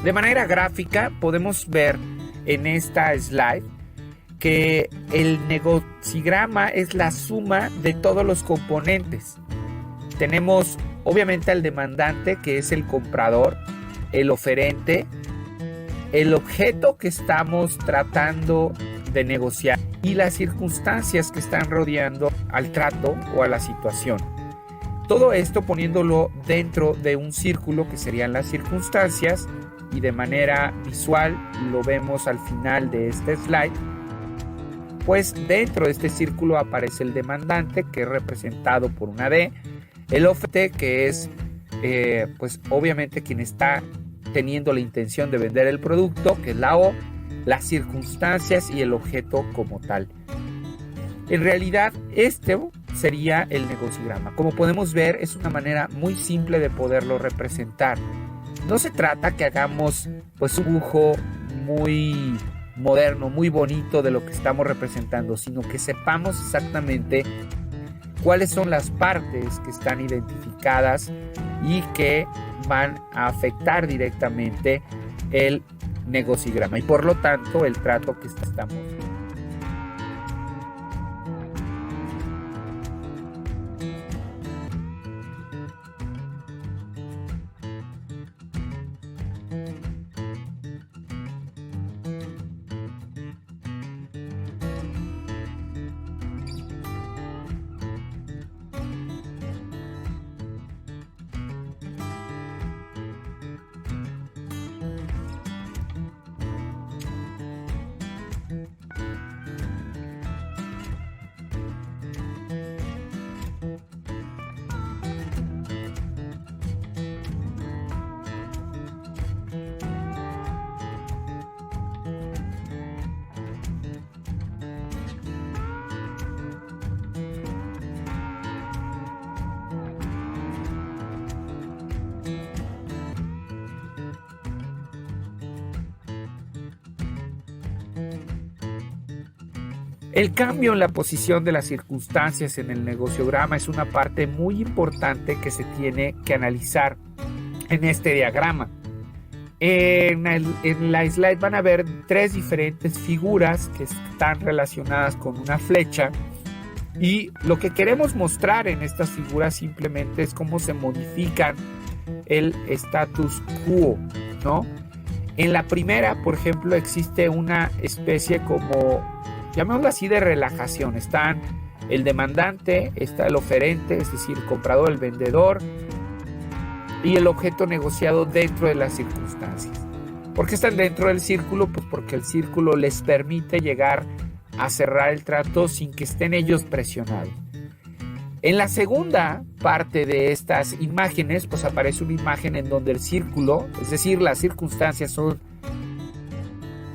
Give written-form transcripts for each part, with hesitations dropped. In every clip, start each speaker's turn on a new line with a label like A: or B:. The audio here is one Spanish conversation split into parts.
A: De manera gráfica podemos ver en esta slide que el negocigrama es la suma de todos los componentes. Tenemos obviamente al demandante, que es el comprador, el oferente, el objeto que estamos tratando de negociar y las circunstancias que están rodeando al trato o a la situación. Todo esto poniéndolo dentro de un círculo que serían las circunstancias, y de manera visual lo vemos al final de este slide. Pues dentro de este círculo aparece el demandante, que es representado por una D, el oferente, que es pues obviamente quien está teniendo la intención de vender el producto, que es la O, las circunstancias y el objeto como tal. En realidad este sería el negocigrama. Como podemos ver, es una manera muy simple de poderlo representar. No se trata que hagamos pues un dibujo muy moderno, muy bonito de lo que estamos representando, sino que sepamos exactamente cuáles son las partes que están identificadas y que van a afectar directamente el negocigrama y por lo tanto el trato que estamos. El cambio en la posición de las circunstancias en el negociograma es una parte muy importante que se tiene que analizar en este diagrama. En la slide van a ver tres diferentes figuras que están relacionadas con una flecha, y lo que queremos mostrar en estas figuras simplemente es cómo se modifican el status quo, ¿no? En la primera, por ejemplo, existe una especie como, llamémoslo así, de relajación. Están el demandante, está el oferente, es decir, el comprador, el vendedor, y el objeto negociado dentro de las circunstancias. ¿Por qué están dentro del círculo? Pues porque el círculo les permite llegar a cerrar el trato sin que estén ellos presionados. En la segunda parte de estas imágenes, pues aparece una imagen en donde el círculo, es decir, las circunstancias son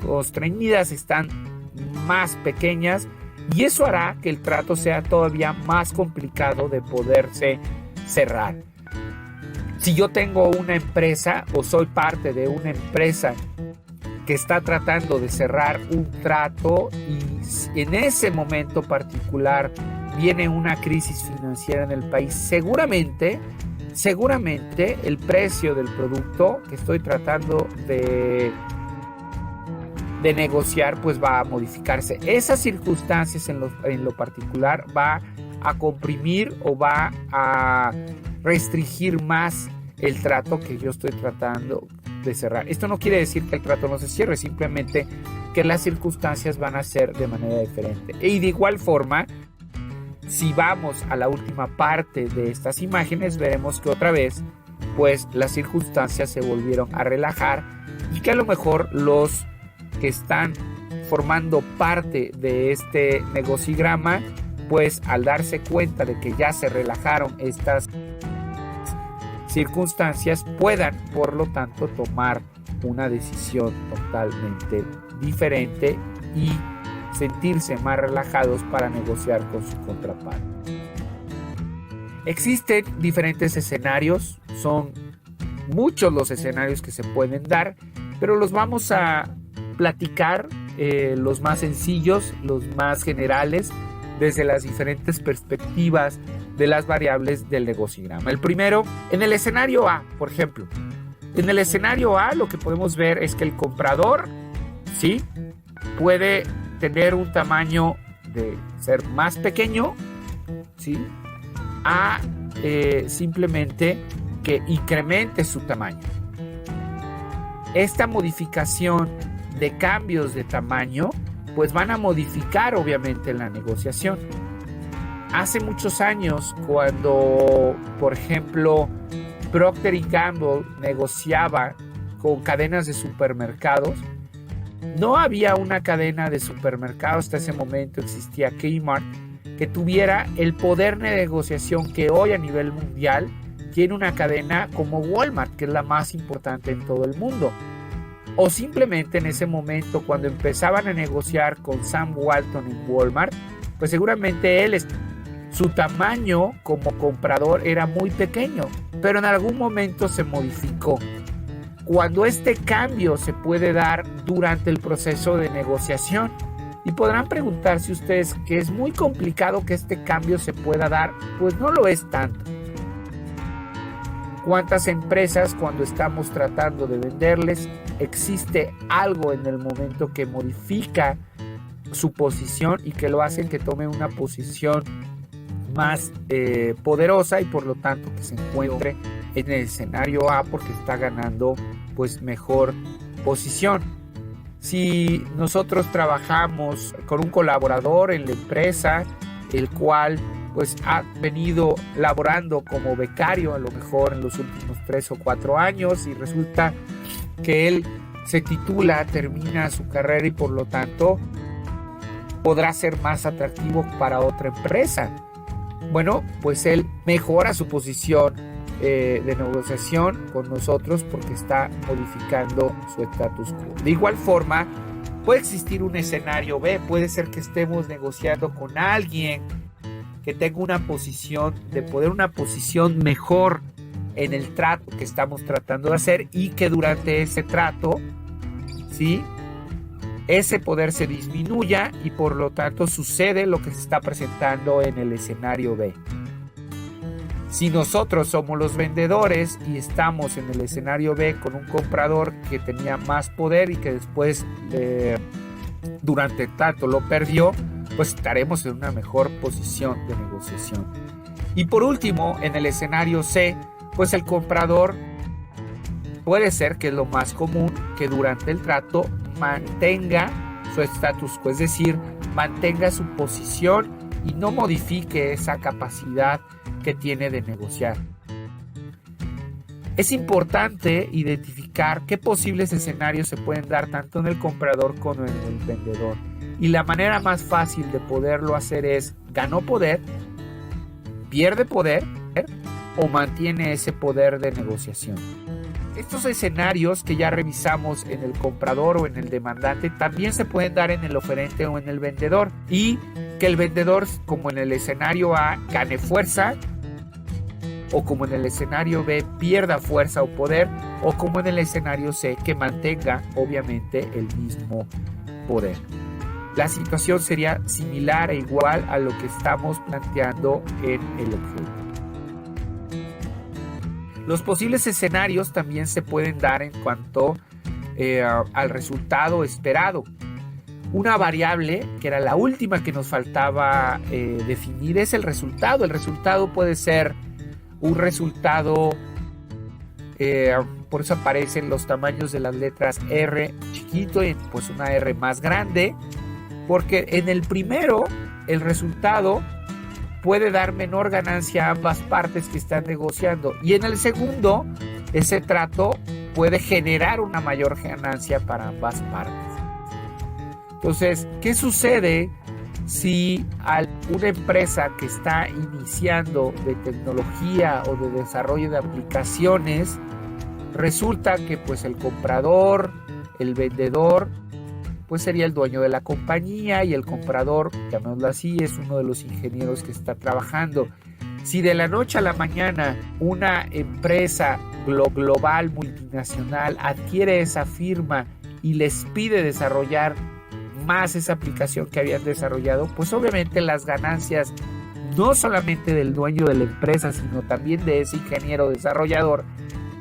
A: constreñidas, están más pequeñas, y eso hará que el trato sea todavía más complicado de poderse cerrar. Si yo tengo una empresa o soy parte de una empresa que está tratando de cerrar un trato y en ese momento particular viene una crisis financiera en el país, seguramente el precio del producto que estoy tratando de negociar pues va a modificarse. Esas circunstancias en lo particular va a comprimir o va a restringir más el trato que yo estoy tratando de cerrar. Esto no quiere decir que el trato no se cierre, simplemente que las circunstancias van a ser de manera diferente. Y de igual forma, si vamos a la última parte de estas imágenes, veremos que otra vez pues las circunstancias se volvieron a relajar, y que a lo mejor los que están formando parte de este negocigrama, pues al darse cuenta de que ya se relajaron estas circunstancias, puedan por lo tanto tomar una decisión totalmente diferente y sentirse más relajados para negociar con su contraparte. Existen diferentes escenarios, son muchos los escenarios que se pueden dar, pero los vamos a platicar, los más sencillos, los más generales, desde las diferentes perspectivas de las variables del negocigrama. El primero, en el escenario A, por ejemplo, En el escenario A lo que podemos ver es que el comprador, ¿sí?, puede tener un tamaño de ser más pequeño, ¿sí?, a simplemente que incremente su tamaño. Esta modificación de cambios de tamaño pues van a modificar obviamente la negociación. Hace muchos años, cuando por ejemplo Procter & Gamble negociaba con cadenas de supermercados, no había una cadena de supermercados, hasta ese momento existía Kmart, que tuviera el poder de negociación que hoy a nivel mundial tiene una cadena como Walmart, que es la más importante en todo el mundo. O simplemente en ese momento, cuando empezaban a negociar con Sam Walton en Walmart, pues seguramente su tamaño como comprador era muy pequeño, pero en algún momento se modificó. Cuando este cambio se puede dar durante el proceso de negociación, y podrán preguntarse ustedes que es muy complicado que este cambio se pueda dar, pues no lo es tanto. ¿Cuántas empresas, cuando estamos tratando de venderles, existe algo en el momento que modifica su posición y que lo hacen que tome una posición más poderosa y por lo tanto que se encuentre en el escenario A porque está ganando pues mejor posición? Si nosotros trabajamos con un colaborador en la empresa, el cual pues ha venido laborando como becario a lo mejor en los últimos 3 o 4 años y resulta que él se titula, termina su carrera y por lo tanto podrá ser más atractivo para otra empresa. Bueno, pues él mejora su posición de negociación con nosotros porque está modificando su status quo. De igual forma, puede existir un escenario B, puede ser que estemos negociando con alguien que tenga una posición de poder, una posición mejor en el trato que estamos tratando de hacer y que durante ese trato, ¿sí?, ese poder se disminuya y por lo tanto sucede lo que se está presentando en el escenario B. Si nosotros somos los vendedores y estamos en el escenario B con un comprador que tenía más poder y que después durante tanto lo perdió, pues estaremos en una mejor posición de negociación. Y por último, en el escenario C, pues el comprador puede ser, que es lo más común, que durante el trato mantenga su status quo, es decir, mantenga su posición y no modifique esa capacidad que tiene de negociar. Es importante identificar qué posibles escenarios se pueden dar tanto en el comprador como en el vendedor. Y la manera más fácil de poderlo hacer es: ganó poder, pierde poder o mantiene ese poder de negociación. Estos escenarios que ya revisamos en el comprador o en el demandante también se pueden dar en el oferente o en el vendedor, y que el vendedor, como en el escenario A, gane fuerza, o como en el escenario B, pierda fuerza o poder, o como en el escenario C, que mantenga obviamente el mismo poder. La situación sería similar e igual a lo que estamos planteando en el objeto. Los posibles escenarios también se pueden dar en cuanto al resultado esperado. Una variable, que era la última que nos faltaba definir, es el resultado. El resultado puede ser un resultado, por eso aparecen los tamaños de las letras R chiquito y pues una R más grande, porque en el primero el resultado puede dar menor ganancia a ambas partes que están negociando, y en el segundo ese trato puede generar una mayor ganancia para ambas partes. Entonces, ¿qué sucede si una empresa que está iniciando de tecnología o de desarrollo de aplicaciones resulta que pues el comprador, el vendedor, pues sería el dueño de la compañía y el comprador, llamémoslo así, es uno de los ingenieros que está trabajando? Si de la noche a la mañana una empresa global multinacional adquiere esa firma y les pide desarrollar más esa aplicación que habían desarrollado, pues obviamente las ganancias no solamente del dueño de la empresa, sino también de ese ingeniero desarrollador,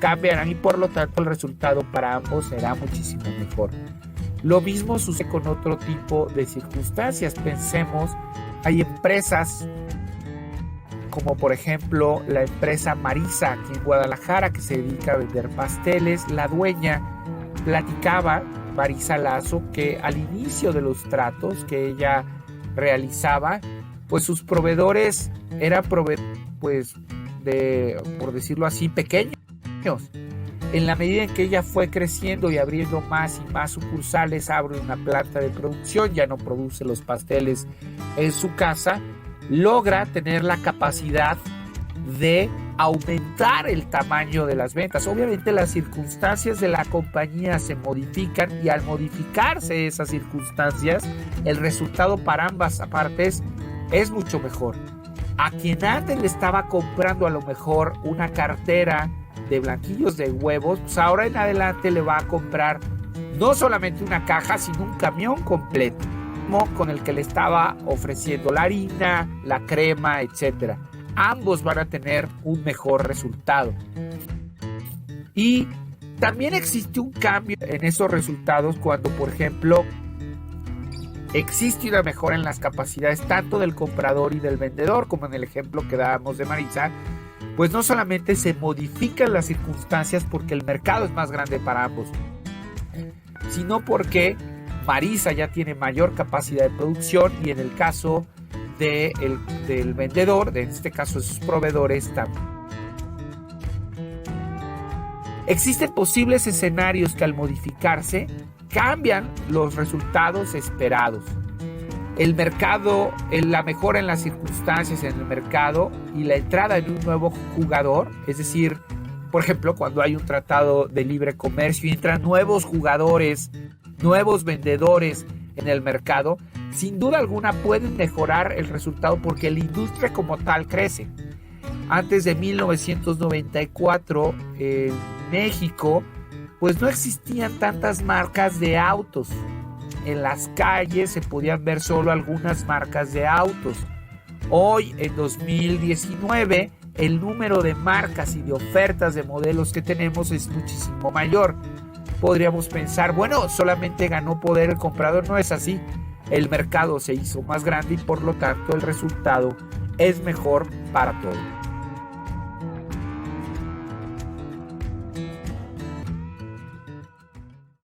A: cambiarán y por lo tanto el resultado para ambos será muchísimo mejor. Lo mismo sucede con otro tipo de circunstancias. Pensemos, hay empresas como por ejemplo la empresa Marisa aquí en Guadalajara, que se dedica a vender pasteles. La dueña platicaba, Marisa Lazo, que al inicio de los tratos que ella realizaba, pues sus proveedores eran pues por decirlo así, pequeños. En la medida en que ella fue creciendo y abriendo más y más sucursales, abre una planta de producción, ya no produce los pasteles en su casa, logra tener la capacidad de aumentar el tamaño de las ventas. Obviamente las circunstancias de la compañía se modifican y al modificarse esas circunstancias, el resultado para ambas partes es mucho mejor. A quien antes le estaba comprando a lo mejor una cartera de blanquillos de huevos, pues ahora en adelante le va a comprar no solamente una caja, sino un camión completo, con el que le estaba ofreciendo la harina, la crema, etcétera. Ambos van a tener un mejor resultado. Y también existe un cambio en esos resultados cuando, por ejemplo, existe una mejora en las capacidades tanto del comprador y del vendedor, como en el ejemplo que dábamos de Marisa. Pues no solamente se modifican las circunstancias porque el mercado es más grande para ambos, sino porque Marisa ya tiene mayor capacidad de producción y en el caso del vendedor, en este caso de sus proveedores, también. Existen posibles escenarios que al modificarse cambian los resultados esperados. El mercado, la mejora en las circunstancias en el mercado y la entrada de un nuevo jugador, es decir, por ejemplo, cuando hay un tratado de libre comercio y entran nuevos jugadores, nuevos vendedores en el mercado, sin duda alguna pueden mejorar el resultado porque la industria como tal crece. Antes de 1994 en México, pues no existían tantas marcas de autos. En las calles se podían ver solo algunas marcas de autos. Hoy, en 2019, el número de marcas y de ofertas de modelos que tenemos es muchísimo mayor. Podríamos pensar, bueno, solamente ganó poder el comprador. No es así. El mercado se hizo más grande y por lo tanto el resultado es mejor para todos.